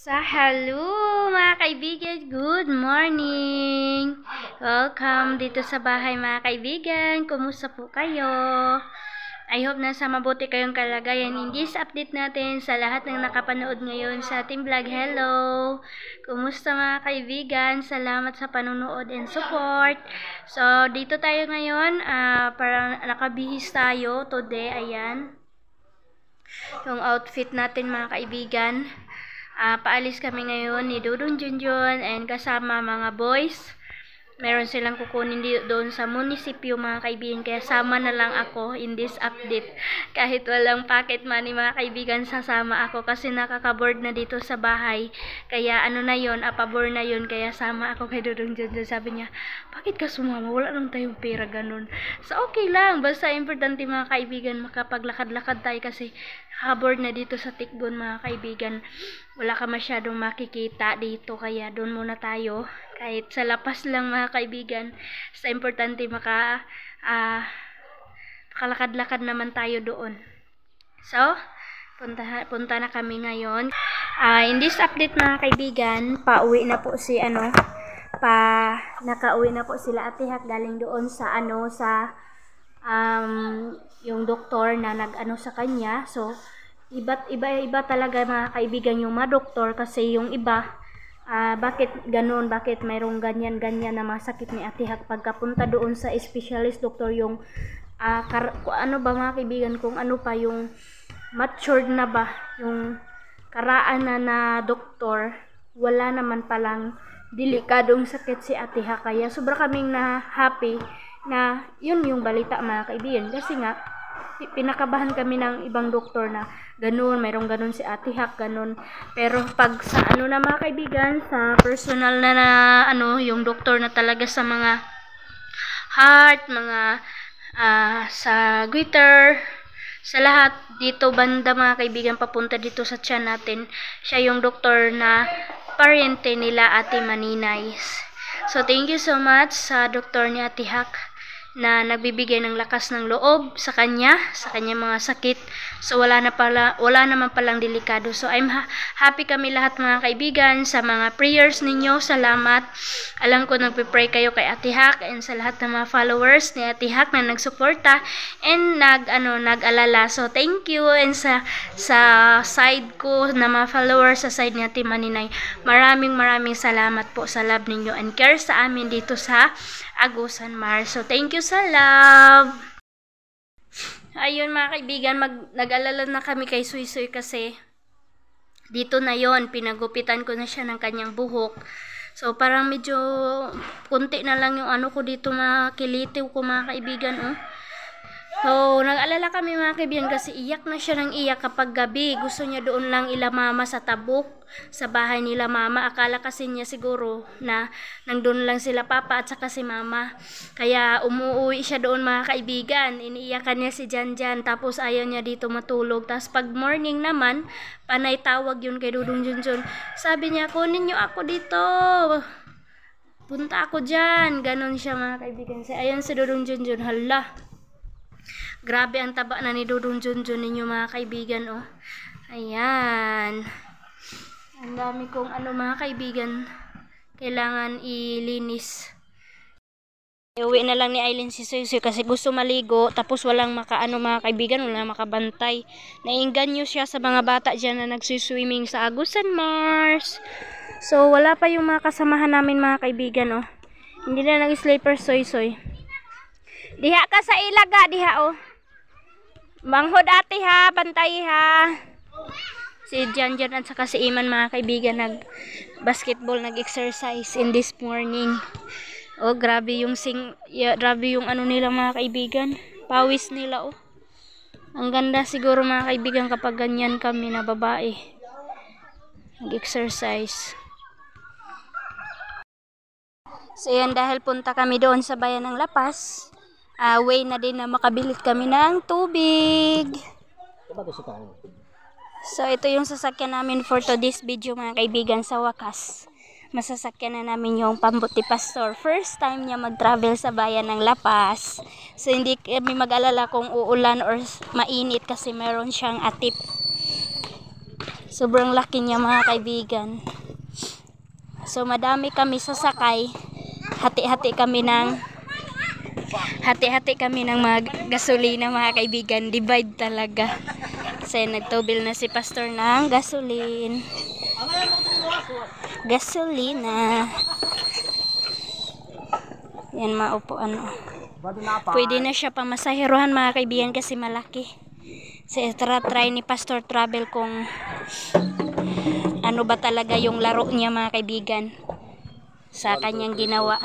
Hello mga kaibigan, good morning! Welcome dito sa bahay mga kaibigan. Kumusta po kayo? I hope nasa mabuti kayong kalagayan. In this update natin sa lahat ng nakapanood ngayon sa ating vlog. Hello! Kumusta mga kaibigan? Salamat sa panonood and support. So, dito tayo ngayon. Parang nakabihis tayo today. Ayan. Yung outfit natin mga kaibigan. Paalis kami ngayon ni Dudong Junjun and kasama mga boys. Meron silang kukunin doon sa munisipyo mga kaibigan. Kaya sama na lang ako in this update. Kahit walang pocket money mga kaibigan, sasama ako kasi nakaka-board na dito sa bahay. Kaya ano na yun, pabor na yun. Kaya sama ako kay Dudong Junjun. Sabi niya, bakit ka sumama? Wala nang tayong pera, ganun. So okay lang. Basta importante mga kaibigan, makapaglakad-lakad tayo kasi nakaka-board na dito sa Tikgon mga kaibigan. Wala ka masyadong makikita dito. Kaya doon muna tayo. Kahit sa lapas lang mga kaibigan, sa importante makalakad-lakad naman tayo doon. So, punta na kami ngayon. In this update mga kaibigan, pauwi na po si nakauwi na po sila Ate Hak galing doon sa yung doktor na nag-ano sa kanya. So, iba talaga mga kaibigan yung mga doktor kasi yung iba bakit ganun, bakit mayroong ganyan na masakit ni Ate Hak pagkapunta doon sa specialist doctor yung ano ba mga kaibigan, kung ano pa yung matured na ba yung karaan na doktor, wala naman palang delikadong sakit si Ate Hak. Kaya sobra kaming na happy na yun yung balita mga kaibigan kasi nga pinakabahan kami ng ibang doktor na ganun, mayroong ganun si Ate Hak, ganun. Pero pag sa na mga kaibigan, sa personal na yung doktor na talaga sa mga heart, mga sa goiter, sa lahat dito banda mga kaibigan papunta dito sa tiyan natin, siya yung doktor na paryente nila Ate Maninay. So thank you so much sa doktor ni Ate Hak na nagbibigay ng lakas ng loob sa kanya mga sakit. So wala naman palang delikado. So I'm happy kami lahat mga kaibigan sa mga prayers ninyo. Salamat. Alam ko nagpe-pray kayo kay Ate Hak and sa lahat ng mga followers ni Ate Hak na nagsuporta and nag-alala. So thank you, and sa side ko na mga followers sa side ni Ate Maninay, maraming salamat po sa love ninyo and care sa amin dito sa Agusan Mar. So thank you sa love. Ayun mga kaibigan, nag-alala na kami kay Suy kasi dito na yon, pinagupitan ko na siya ng kanyang buhok. So parang medyo kunti na lang yung ko dito, makilitiw ko mga kaibigan. So nag-alala kami mga kaibigan kasi iyak na siya ng iyak kapag gabi. Gusto niya doon lang ila mama sa tabok, sa bahay nila mama. Akala kasi niya siguro na nandun lang sila papa at saka si mama. Kaya umuwi siya doon mga kaibigan. Iniiyakan niya si Janjan, tapos ayaw niya dito matulog. Tapos pag morning naman, panay tawag yun kay Dudong Junjun. Sabi niya, kunin niyo ako dito, punta ako dyan. Ganon siya mga kaibigan. Ayan si Dudong Junjun, hala, grabe ang taba na ni Dudong Junjun ninyo mga kaibigan. Ayan, ang dami kong mga kaibigan kailangan ilinis. Uwi na lang ni Aileen si Suy kasi gusto maligo, tapos walang mga kaibigan, walang makabantay. Nainganyo siya sa mga bata dyan na nagsiswimming sa Agusan Mars. So wala pa yung mga kasamahan namin mga kaibigan. Hindi na nag-sleeper Suy. Diha ka sa ilaga, diha manghod ate ha, bantay ha. Si Janjan at saka si Iman mga kaibigan nag-basketball, nag-exercise in this morning. Grabe yung grabe yung nila mga kaibigan. Pawis nila Ang ganda siguro mga kaibigan kapag ganyan kami na babae nag-exercise. So yan, dahil punta kami doon sa bayan ng Lapas, way na din na makabilit kami ng tubig. So ito yung sasakyan namin for today's video mga kaibigan. Sa wakas, masasakyan na namin yung Pambuti Pastor. First time niya mag-travel sa bayan ng Lapas. So hindi kami mag-alala kung uulan or mainit kasi meron siyang atip. Sobrang laki niya mga kaibigan. So madami kami sasakay. Hati-hati kami ng mga gasolina mga kaibigan. Divide talaga. Kasi nagtobil na si Pastor ng gasolina. Yan maupuan. Pwede na siya pamasaherohan mga kaibigan kasi malaki. So try ni Pastor Travel kung ano ba talaga yung laro niya mga kaibigan sa kanyang ginawa.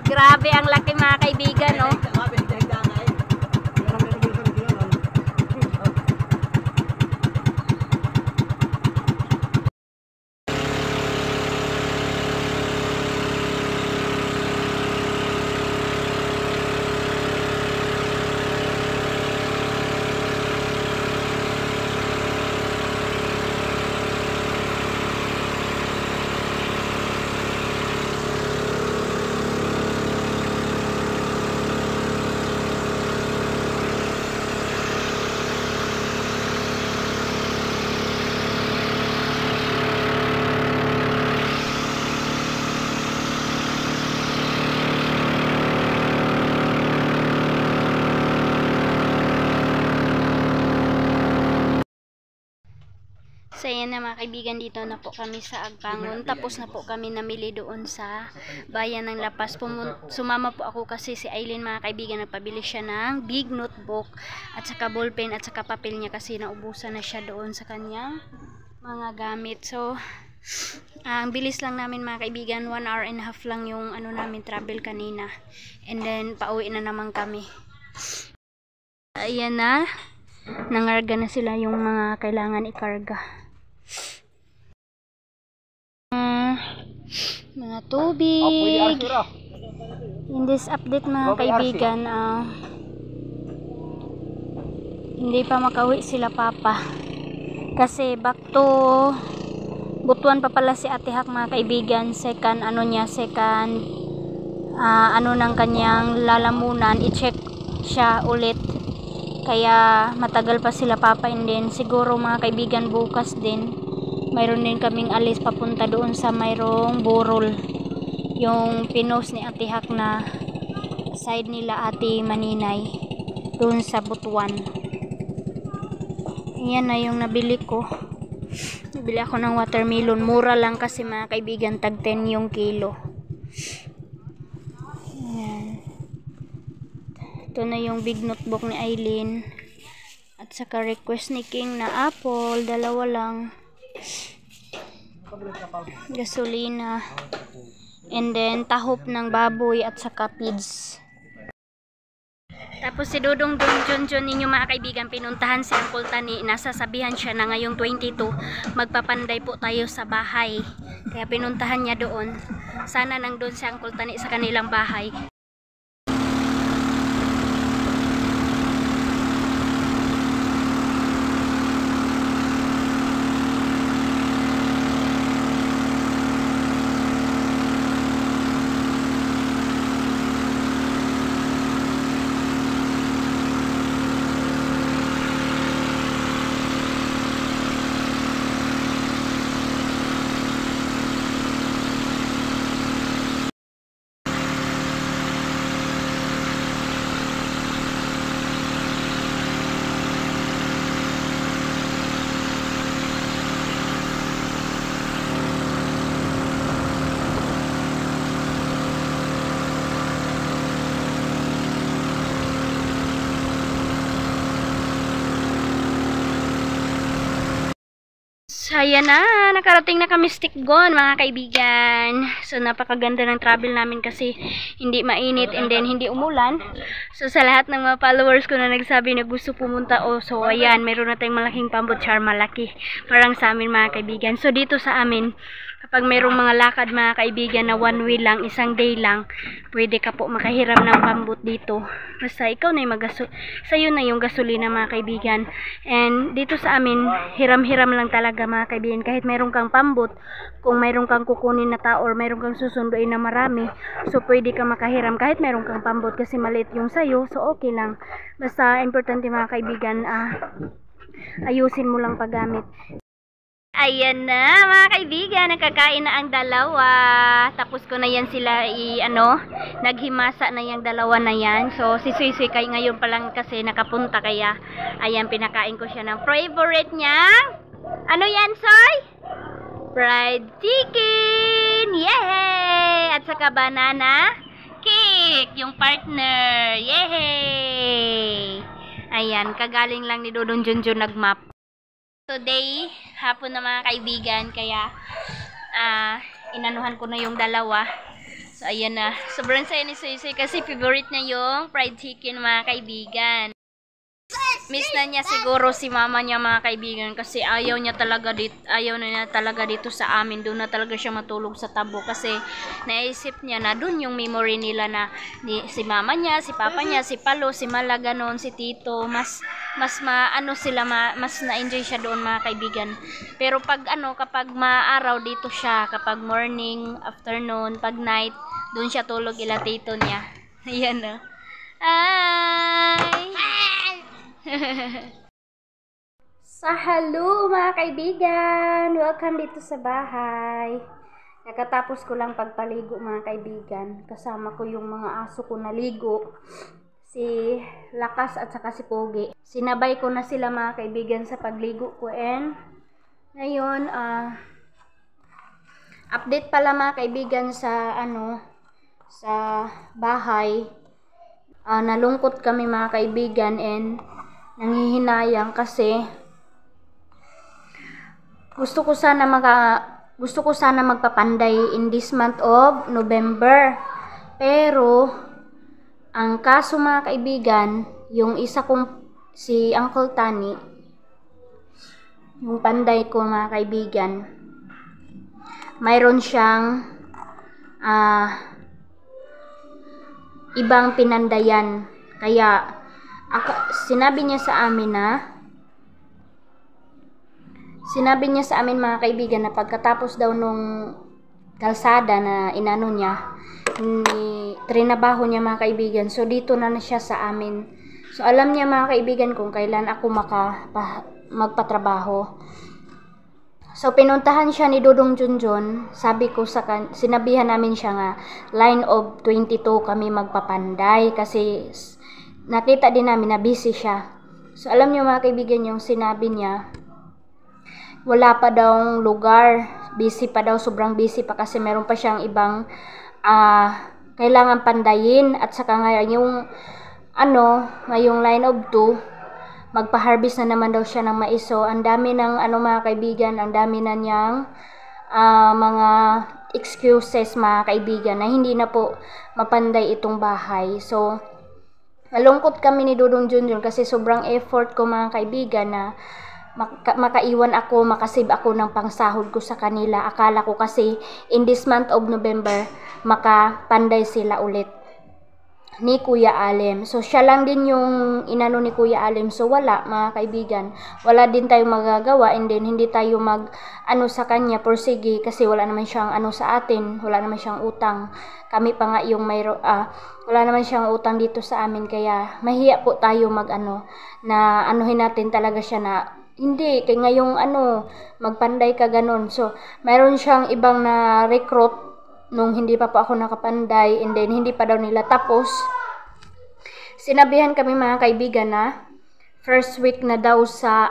Grabe ang laki mga kaibigan, no? So ayan na mga kaibigan, dito na po kami sa Agpangon. Tapos na po kami namili doon sa bayan ng La Paz. Sumama po ako kasi si Aileen mga kaibigan, nagpabili siya ng big notebook at saka ballpen at saka papel niya kasi naubusan na siya doon sa kanyang mga gamit. So ang bilis lang namin mga kaibigan, 1 hour and a half lang yung ano namin travel kanina. And then pauwi na naman kami. Ayan na, nangarga na sila yung mga kailangan ikarga. Mga tubig. In this update mga kaibigan, hindi pa makauwi sila papa kasi back to Butuan pa pala si Ate Hak mga kaibigan. Second ng kanyang lalamunan, i-check siya ulit, kaya matagal pa sila papa. And then siguro mga kaibigan bukas din mayroon din kaming alis papunta doon sa mayroong burol, yung pinos ni Ate Hak na side nila Ate Maninay doon sa Butuan. Yan na yung nabili ko. Nabili ako ng watermelon, mura lang kasi mga kaibigan, tag 10 yung kilo. Ayan. Ito na yung big notebook ni Aileen at saka request ni King na apple, dalawa lang. Gasolina, and then tahop ng baboy at saka feeds. Tapos si Dudong Junjun ninyo mga kaibigan, pinuntahan si Uncle Tani. Nasasabihan siya na ngayong 22 magpapanday po tayo sa bahay, kaya pinuntahan niya doon. Sana nandun si Uncle Tani sa kanilang bahay. Ayan na, nakarating na kami Stikgon mga kaibigan. So napakaganda ng travel namin kasi hindi mainit and then hindi umulan. So sa lahat ng mga followers ko na nagsabi na gusto pumunta, so ayan, mayroon na tayong malaking pambutsar, malaki. Parang sa amin mga kaibigan. So dito sa amin, kapag mayroong mga lakad mga kaibigan na one way lang, isang day lang, pwede ka po makahiram ng pambut dito. Basta ikaw na yung sa'yo na yung gasolina mga kaibigan. And dito sa amin, hiram-hiram lang talaga mga mga kaibigan, kahit mayroon kang pambot, kung mayroon kang kukunin na tao or mayroon kang susunduin na marami, so pwede ka makahiram kahit mayroon kang pambot kasi maliit yung sayo, so okay lang. Basta importante mga kaibigan, ayusin mo lang paggamit. Ayan na mga kaibigan, nakakain na ang dalawa. Tapos ko na yan sila naghimasa na yung dalawa na yan. So si Suy kay ngayon pa lang kasi nakapunta, kaya ayan, pinakain ko siya ng favorite niya. Ano yan, Soy? Fried chicken! Yay! At saka banana cake, yung partner. Yay! Ayan, kagaling lang ni Dodong Junjun nagmap. Today, hapon na mga kaibigan, kaya inanuhan ko na yung dalawa. So ayan na, sobrang saya ni Suy kasi favorite niya yung fried chicken mga kaibigan. Miss na niya siguro si mama niya mga kaibigan kasi ayaw na niya talaga dito sa amin. Doon na talaga siya matulog sa tabo kasi naisip niya na doon yung memory nila na si mama niya, si papa niya, si Palo, si Mala, ganon, si Tito. Mas na-enjoy siya doon mga kaibigan. Pero kapag maaraw dito siya, kapag morning, afternoon, pag night, doon siya tulog ila Tito niya. Ayan o. Hi! Hello mga kaibigan! Welcome dito sa bahay. Nakatapos ko lang pagpaligo mga kaibigan. Kasama ko yung mga aso ko naligo. Si Lakas at saka si Pogi. Sinabay ko na sila mga kaibigan sa pagligo ko. And ngayon, update pala mga kaibigan sa sa bahay. Nalungkot kami mga kaibigan and nanghihinayang kasi gusto ko sana magpapanday in this month of November. Pero ang kaso mga kaibigan, yung isa kong si Uncle Tani, yung panday ko mga kaibigan, mayroon siyang ibang pinandayan. Kaya sinabi niya sa amin mga kaibigan na pagkatapos daw nung kalsada na inano niya, trinabaho niya mga kaibigan. So dito na siya sa amin. So alam niya mga kaibigan kung kailan ako magpatrabaho. So pinuntahan siya ni Dodong Junjun. Sinabihan namin siya nga line of 22 kami magpapanday kasi nakita din namin na busy siya. So alam niyo mga kaibigan, yung sinabi niya, wala pa daw lugar, busy pa daw, sobrang busy pa kasi meron pa siyang ibang kailangan pandayin. At saka ngayong line of 2, magpa-harvest na naman daw siya ng mais. So ang dami ng mga kaibigan, ang dami na niyang mga excuses mga kaibigan na hindi na po mapanday itong bahay. So nalungkot kami ni Dodong Junjun kasi sobrang effort ko mga kaibigan na makaiwan ako, makasave ako ng pangsahod ko sa kanila. Akala ko kasi in this month of November makapanday sila ulit ni Kuya Alem. So siya lang din yung inano ni Kuya Alem. So wala mga kaibigan, wala din tayong magagawa, and then hindi tayo sa kanya por sige kasi wala naman siyang sa atin, wala naman siyang utang. Kami pa nga yung wala naman siyang utang dito sa amin, kaya mahiya po tayo na anuhin natin talaga siya na hindi, kaya ngayong magpanday ka ganon. So mayroon siyang ibang na recruit nung hindi pa po ako nakapanday, and then hindi pa daw nila tapos. Sinabihan kami mga kaibigan na first week na daw sa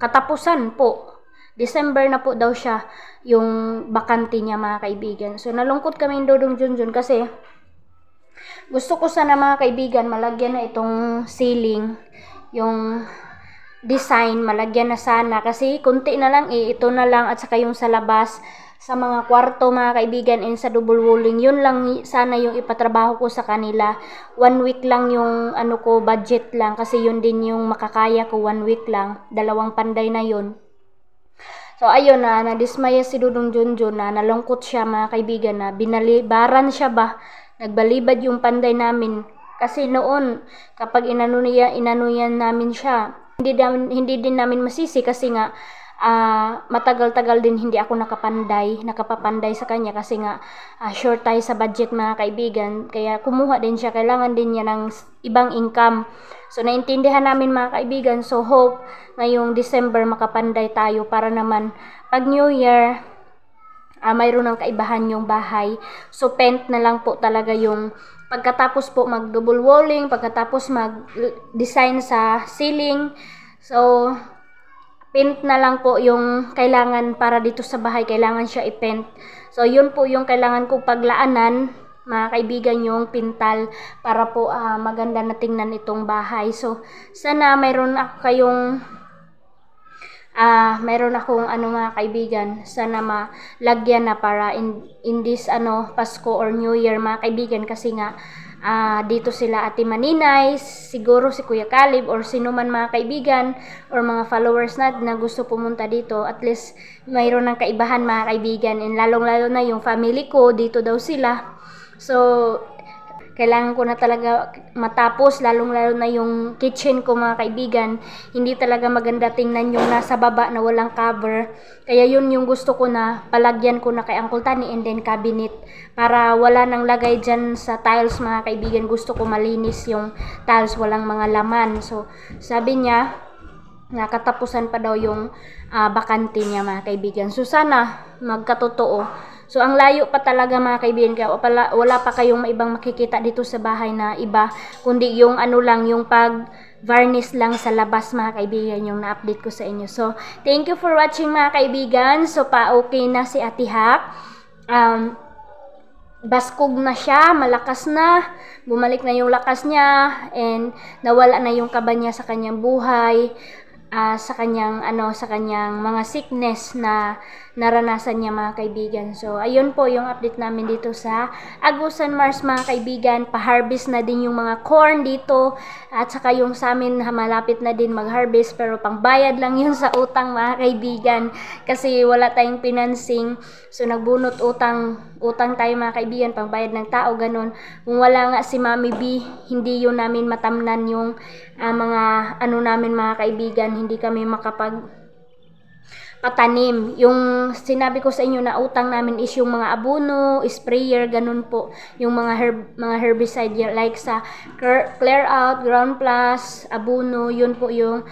katapusan po, December na po daw siya yung bakante niya mga kaibigan. So nalungkot kami Dodong Junjun kasi gusto ko sana mga kaibigan malagyan na itong ceiling, yung design malagyan na sana kasi kunti na lang ito na lang, at saka yung sa labas sa mga kwarto mga kaibigan and sa double walling, yun lang sana yung ipatrabaho ko sa kanila. 1 week lang yung budget lang kasi yun din yung makakaya ko, 1 week lang, 2 panday na yun. So ayun nadismaya si Dodong Junjun na nalungkot siya mga kaibigan na binalibaran siya ba, nagbalibad yung panday namin kasi noon kapag inanuyan namin siya, hindi din namin masisi kasi nga matagal-tagal din hindi ako nakapapanday sa kanya kasi nga short tayo sa budget mga kaibigan. Kaya kumuha din siya, kailangan din niya ng ibang income. So naintindihan namin mga kaibigan. So hope ngayong December makapanday tayo para naman pag New Year mayroon ng kaibahan yung bahay. So paint na lang po talaga yung pagkatapos po mag double walling, pagkatapos mag design sa ceiling. So paint na lang po yung kailangan para dito sa bahay, kailangan siya i-paint. So yun po yung kailangan kong paglaanan mga kaibigan, yung pintal para po maganda na tingnan itong bahay. So sana mayroon akong mga kaibigan, sana malagyan na para in this Pasko or New Year mga kaibigan, kasi nga dito sila Ate Maninay, siguro si Kuya Caleb or sino man mga kaibigan or mga followers na gusto pumunta dito, at least mayroon ng kaibahan mga kaibigan, and lalong-lalo na yung family ko dito daw sila. So kailangan ko na talaga matapos, lalong-lalo na yung kitchen ko mga kaibigan. Hindi talaga maganda tingnan yung nasa baba na walang cover. Kaya yun yung gusto ko na palagyan ko na kay Uncle Tani, and then cabinet. Para wala nang lagay dyan sa tiles mga kaibigan. Gusto ko malinis yung tiles, walang mga laman. So sabi niya, nakatapusan pa daw yung bakante niya mga kaibigan. So sana magkatotoo. So ang layo pa talaga mga kaibigan, kaya wala pa kayong ibang makikita dito sa bahay na iba, kundi yung lang, yung pag varnish lang sa labas mga kaibigan, yung na-update ko sa inyo. So thank you for watching mga kaibigan. So okay na si Ate Hak. Baskog na siya, malakas na, bumalik na yung lakas niya, and nawala na yung kaba niya sa kanyang buhay. Sa kanyang mga sickness na naranasan niya mga kaibigan. So ayun po yung update namin dito sa Agusan Mars mga kaibigan. Pa-harvest na din yung mga corn dito, at saka yung sa amin malapit na din mag-harvest, pero pangbayad lang yun sa utang mga kaibigan kasi wala tayong financing. So nagbunot utang tayo mga kaibigan, pangbayad ng tao, ganun. Kung wala nga si Mami B, hindi yun namin matamnan yung mga namin mga kaibigan, hindi kami patanim. Yung sinabi ko sa inyo na utang namin is yung mga abono, sprayer, ganun po. Yung mga herbicide like sa Clear Out, Ground Plus, abono, yun po yung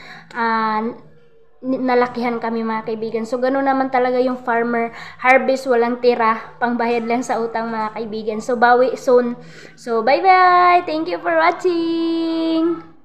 nalakihan kami mga kaibigan. So ganun naman talaga yung farmer, harvest walang tira, pangbayad lang sa utang mga kaibigan. So bawi soon. So bye bye, thank you for watching.